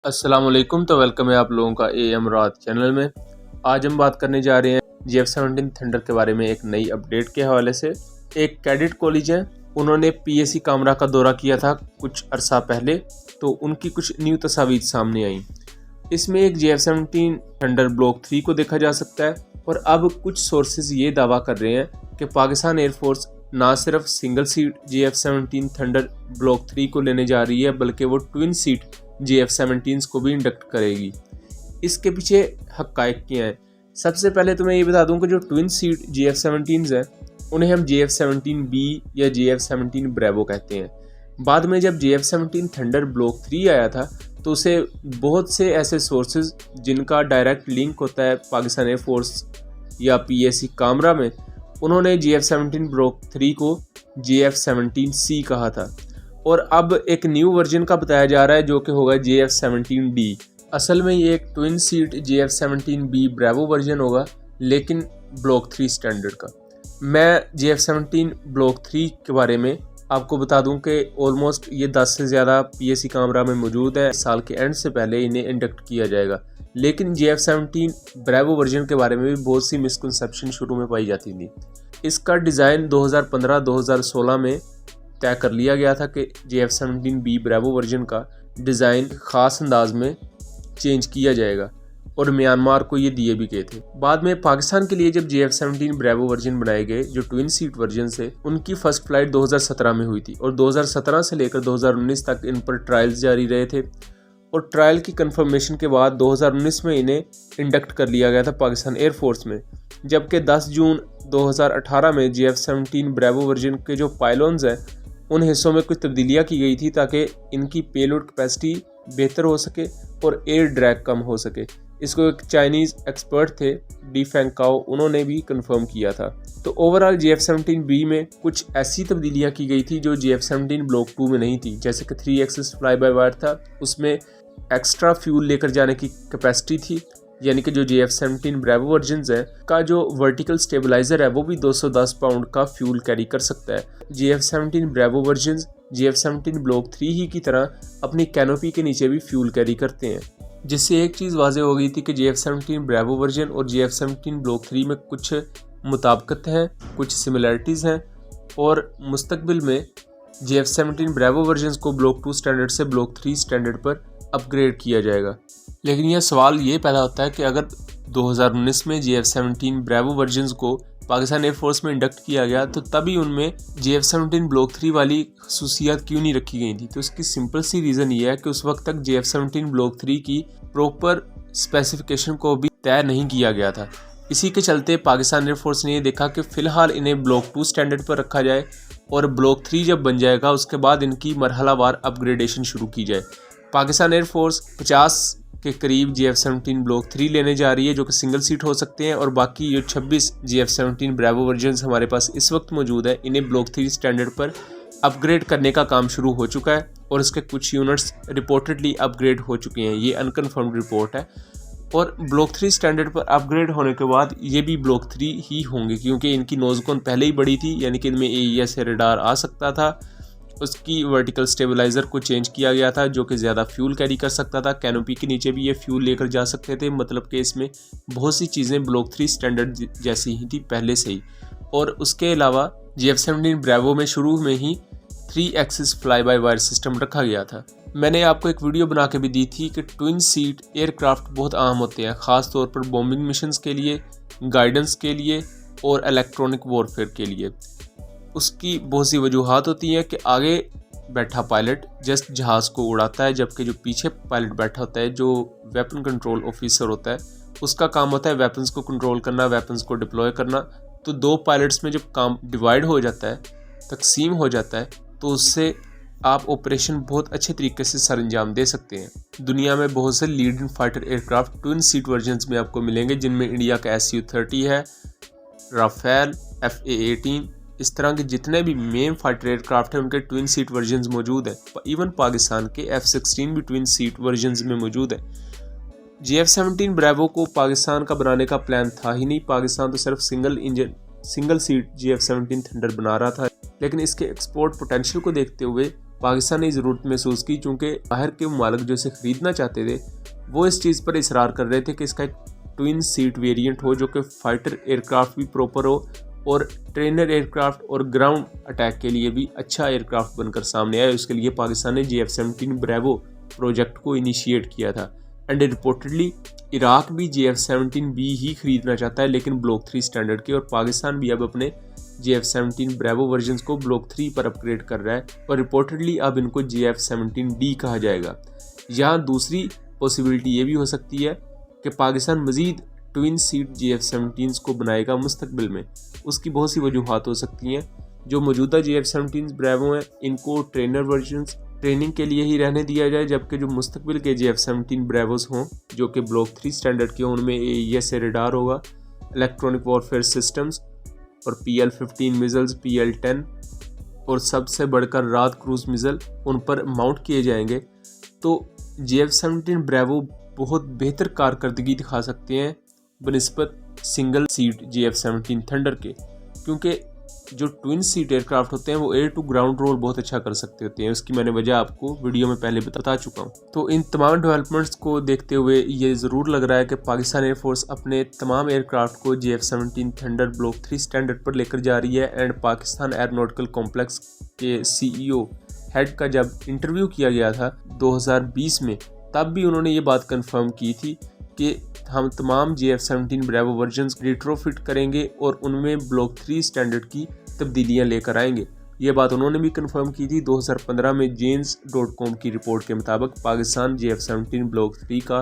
अस्सलाम वालेकुम। तो वेलकम है आप लोगों का AM रात चैनल में। आज हम बात करने जा रहे हैं GF-17 थंडर के बारे में एक नई अपडेट के हवाले से। एक कैडेट कॉलेज है, उन्होंने PAC कामरा का दौरा किया था कुछ अरसा पहले, तो उनकी कुछ न्यू तस्वीर सामने आई। इसमें एक GF-17 थंडर ब्लॉक 3 को देखा जा सकता है और अब कुछ सोर्सेज ये दावा कर रहे हैं कि पाकिस्तान एयरफोर्स ना सिर्फ single seat GF-17 thunder block 3 को लेने जा रही है, बल्कि वो ट्विन सीट GF-17 को भी इंडक्ट करेगी। इसके पीछे हक़ाइक़ क्या हैं? सबसे पहले तो मैं ये बता दूं कि जो ट्विन सीट GF-17 हैं उन्हें हम GF-17B या GF-17 ब्रेवो कहते हैं। बाद में जब GF-17 थंडर ब्लॉक 3 आया था तो उसे बहुत से ऐसे सोर्सेज जिनका डायरेक्ट लिंक होता है पाकिस्तान एयरफोर्स या PAC कामरा में, उन्होंने GF-17 ब्लॉक 3 को GF-17C कहा था और अब एक न्यू वर्जन का बताया जा रहा है जो कि होगा GF-17D। असल में ये एक twin seat GF-17B bravo version होगा, लेकिन ब्लॉक 3 स्टैंडर्ड का। मैं GF-17 ब्लॉक 3 के बारे में आपको बता दूं कि ऑलमोस्ट ये 10 से ज़्यादा PAC कामरा में मौजूद है। साल के एंड से पहले इन्हें इंडक्ट किया जाएगा, लेकिन GF-17 ब्रेवो वर्जन के बारे में भी बहुत सी मिसकंसेप्शन शुरू में पाई जाती थी। इसका डिज़ाइन 2015-2016 में तय कर लिया गया था कि GF-17B ब्रेवो वर्जन का डिज़ाइन ख़ास अंदाज में चेंज किया जाएगा और म्यांमार को ये दिए भी गए थे। बाद में पाकिस्तान के लिए जब GF-17 ब्रेवो वर्जन बनाए गए जो ट्विन सीट वर्जन से, उनकी फ़र्स्ट फ्लाइट 2017 में हुई थी और 2017 से लेकर 2019 तक इन पर ट्रायल्स जारी रहे थे और ट्रायल की कंफर्मेशन के बाद 2019 में इन्हें इंडक्ट कर लिया गया था पाकिस्तान एयरफोर्स में। जबकि 10 जून 2018 में GF-17 ब्रेवो वर्जन के जो पायलॉन्स हैं उन हिस्सों में कुछ तब्दीलियां की गई थी ताकि इनकी पेलोड कैपेसिटी बेहतर हो सके और एयर ड्रैग कम हो सके। इसको एक चाइनीज़ एक्सपर्ट थे डी फेंगकाओ, उन्होंने भी कंफर्म किया था। तो ओवरऑल GF-17B में कुछ ऐसी तब्दीलियां की गई थी जो GF-17 ब्लॉक 2 में नहीं थी। जैसे कि 3 एक्सिस फ्लाई बाय वायर था, उसमें एक्स्ट्रा फ्यूल लेकर जाने की कैपेसिटी थी, यानी कि जो GF-17 ब्रेवो वर्जन है का जो वर्टिकल स्टेबलाइजर है वो भी 210 पाउंड का फ्यूल कैरी कर सकता है। GF-17 bravo version GF-17 block 3 ही की तरह अपनी कैनोपी के नीचे भी फ्यूल कैरी करते हैं, जिससे एक चीज़ वाज़ेह हो गई थी कि GF-17 ब्रेवो वर्जन और GF-17 ब्लॉक 3 में कुछ मुताबिकत हैं, कुछ सिमिलरिटीज़ हैं और मुस्तकबिल में GF-17 ब्रेवो वर्जन को ब्लॉक 2 स्टैंडर्ड से ब्लॉक 3 स्टैंडर्ड पर अपग्रेड किया जाएगा। लेकिन यह सवाल ये पैदा होता है कि अगर 2019 में GF-17 ब्रेवो वर्जन को पाकिस्तान एयरफोर्स में इंडक्ट किया गया तो तभी उनमें GF-17 ब्लॉक 3 वाली खसूसियात क्यों नहीं रखी गई थी? तो इसकी सिंपल सी रीज़न ये है कि उस वक्त तक GF-17 ब्लॉक 3 की प्रॉपर स्पेसिफिकेशन को भी तय नहीं किया गया था। इसी के चलते पाकिस्तान एयरफोर्स ने ये देखा कि फ़िलहाल इन्हें ब्लॉक 2 स्टैंडर्ड पर रखा जाए और ब्लॉक 3 जब बन जाएगा उसके बाद इनकी मरहलावार अपग्रेडेशन शुरू की जाए। पाकिस्तान एयरफोर्स 50 के करीब GF-17 ब्लॉक 3 लेने जा रही है जो कि सिंगल सीट हो सकते हैं और बाकी जो 26 GF-17 ब्रेवो वर्जन हमारे पास इस वक्त मौजूद है, इन्हें ब्लॉक 3 स्टैंडर्ड पर अपग्रेड करने का काम शुरू हो चुका है और इसके कुछ यूनिट्स रिपोर्टेडली अपग्रेड हो चुके हैं। ये अनकन्फर्म्ड रिपोर्ट है और ब्लॉक 3 स्टैंडर्ड पर अपग्रेड होने के बाद ये भी ब्लॉक 3 ही होंगे, क्योंकि इनकी नोजकोन पहले ही बड़ी थी, यानी कि इनमें AES रेडार आ सकता था। उसकी वर्टिकल स्टेबलाइज़र को चेंज किया गया था जो कि ज़्यादा फ्यूल कैरी कर सकता था। कैनोपी के नीचे भी ये फ्यूल लेकर जा सकते थे, मतलब कि इसमें बहुत सी चीज़ें ब्लॉक 3 स्टैंडर्ड जैसी ही थी पहले से ही। और उसके अलावा GF-17 ब्रेवो में शुरू में ही 3 axis fly by wire system रखा गया था। मैंने आपको एक वीडियो बना के भी दी थी कि ट्विन सीट एयरक्राफ्ट बहुत आम होते हैं, ख़ास तौर पर बॉम्बिंग मिशंस के लिए, गाइडेंस के लिए और इलेक्ट्रॉनिक वॉरफेयर के लिए। उसकी बहुत सी वजूहात होती हैं कि आगे बैठा पायलट जस्ट जहाज़ को उड़ाता है, जबकि जो पीछे पायलट बैठा होता है जो वेपन कंट्रोल ऑफिसर होता है उसका काम होता है वेपन्स को कंट्रोल करना, वेपन्स को डिप्लॉय करना। तो 2 पायलट्स में जब काम डिवाइड हो जाता है, तकसीम हो जाता है, तो उससे आप ऑपरेशन बहुत अच्छे तरीके से सर अंजाम दे सकते हैं। दुनिया में बहुत से leading fighter aircraft twin seat versions में आपको मिलेंगे, जिनमें इंडिया का Su-30 है, राफेल, FA-18, इस तरह के जितने भी मेन फाइटर एयरक्राफ्ट हैं उनके ट्विन सीट वर्जन्स मौजूद हैं। इवन पाकिस्तान के F-16 भी ट्विन सीट वर्जन्स में मौजूद है। GF-17 ब्रेवो को पाकिस्तान का बनाने का प्लान था ही नहीं। पाकिस्तान तो सिर्फ सिंगल सीट GF-17 थंडर बना रहा था, लेकिन इसके एक्सपोर्ट पोटेंशियल को देखते हुए पाकिस्तान ने ज़रूरत महसूस की, चूँकि बाहर के मालिक जो इसे ख़रीदना चाहते थे वो इस चीज़ पर इसरार कर रहे थे कि इसका एक ट्विन सीट वेरिएंट हो जो कि फाइटर एयरक्राफ्ट भी प्रॉपर हो और ट्रेनर एयरक्राफ्ट और ग्राउंड अटैक के लिए भी अच्छा एयरक्राफ्ट बनकर सामने आया। उसके लिए पाकिस्तान ने JF-17 ब्रेवो प्रोजेक्ट को इनिशिएट किया था एंड रिपोर्टेडली इराक भी JF-17B ही खरीदना चाहता है, लेकिन ब्लॉक 3 स्टैंडर्ड के, और पाकिस्तान भी अब अपने JF-17 ब्रेवो वर्जन्स को ब्लॉक 3 पर अपग्रेड कर रहा है और रिपोर्टेडली अब इनको JF-17D कहा जाएगा। यहाँ दूसरी पॉसिबिलिटी ये भी हो सकती है कि पाकिस्तान मज़ीद ट्विन सीट JF-17 को बनाएगा मुस्तकबिल में। उसकी बहुत सी वजूहात हो सकती हैं। जो मौजूदा JF-17 ब्रेवो हैं इनको ट्रेनर वर्जन्स ट्रेनिंग के लिए ही रहने दिया जाए, जबकि जो मुस्तकबिल के JF-17 ब्रेवोस हों जो कि ब्लॉक 3 स्टैंडर्ड के, उनमें AES रेडार होगा, इलेक्ट्रॉनिक वॉरफेयर सिस्टम्स और PL-15 मिज़ल्स, PL-10 और सबसे बढ़कर रात क्रूज मिज़ल उन पर माउंट किए जाएंगे। तो JF-17 ब्रेवो बहुत बेहतर कारकर्दगी दिखा सकते हैं बनिस्बत सिंगल सीट JF-17 थंडर के, क्योंकि जो ट्विन सीट एयरक्राफ्ट होते हैं वो एयर टू ग्राउंड रोल बहुत अच्छा कर सकते होते हैं। उसकी मैंने वजह आपको वीडियो में पहले बता चुका हूँ। तो इन तमाम डेवलपमेंट्स को देखते हुए ये ज़रूर लग रहा है कि पाकिस्तान एयरफोर्स अपने तमाम एयरक्राफ्ट को JF-17 थंडर ब्लॉक 3 स्टैंडर्ड पर लेकर जा रही है। एंड पाकिस्तान एयरोनॉटिकल कॉम्प्लेक्स के CEO हेड का जब इंटरव्यू किया गया था 2020 में, तब भी उन्होंने ये बात कंफर्म की थी कि हम तमाम JF-17 ब्रेवो वर्जन्स रिट्रोफिट करेंगे और उनमें ब्लॉक 3 स्टैंडर्ड की तब्दीलियां लेकर आएंगे। ये बात उन्होंने भी कंफर्म की थी। 2015 में Janes.com की रिपोर्ट के मुताबिक पाकिस्तान JF-17 ब्लॉक 3 का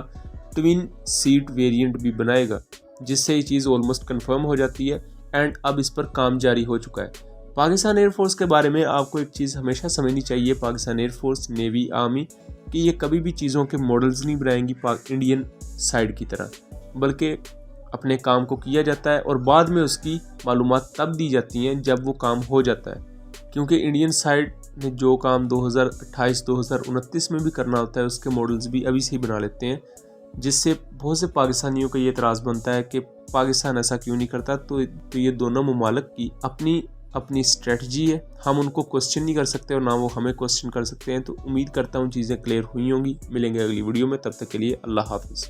ट्विन सीट वेरिएंट भी बनाएगा, जिससे ये चीज़ ऑलमोस्ट कंफर्म हो जाती है एंड अब इस पर काम जारी हो चुका है। पाकिस्तान एयरफोर्स के बारे में आपको एक चीज़ हमेशा समझनी चाहिए, पाकिस्तान एयरफोर्स, नेवी, आर्मी, कि ये कभी भी चीज़ों के मॉडल्स नहीं बनाएंगी इंडियन साइड की तरह, बल्कि अपने काम को किया जाता है और बाद में उसकी मालूमात तब दी जाती हैं जब वो काम हो जाता है। क्योंकि इंडियन साइड ने जो काम 2028-2029 में भी करना होता है उसके मॉडल्स भी अभी से ही बना लेते हैं, जिससे बहुत से पाकिस्तानियों को ये एतराज़ बनता है कि पाकिस्तान ऐसा क्यों नहीं करता। तो ये दोनों ममालिक की अपनी स्ट्रेटजी है, हम उनको क्वेश्चन नहीं कर सकते और ना वो हमें क्वेश्चन कर सकते हैं। तो उम्मीद करता हूँ चीज़ें क्लियर हुई होंगी। मिलेंगे अगली वीडियो में, तब तक के लिए अल्लाह हाफिज़।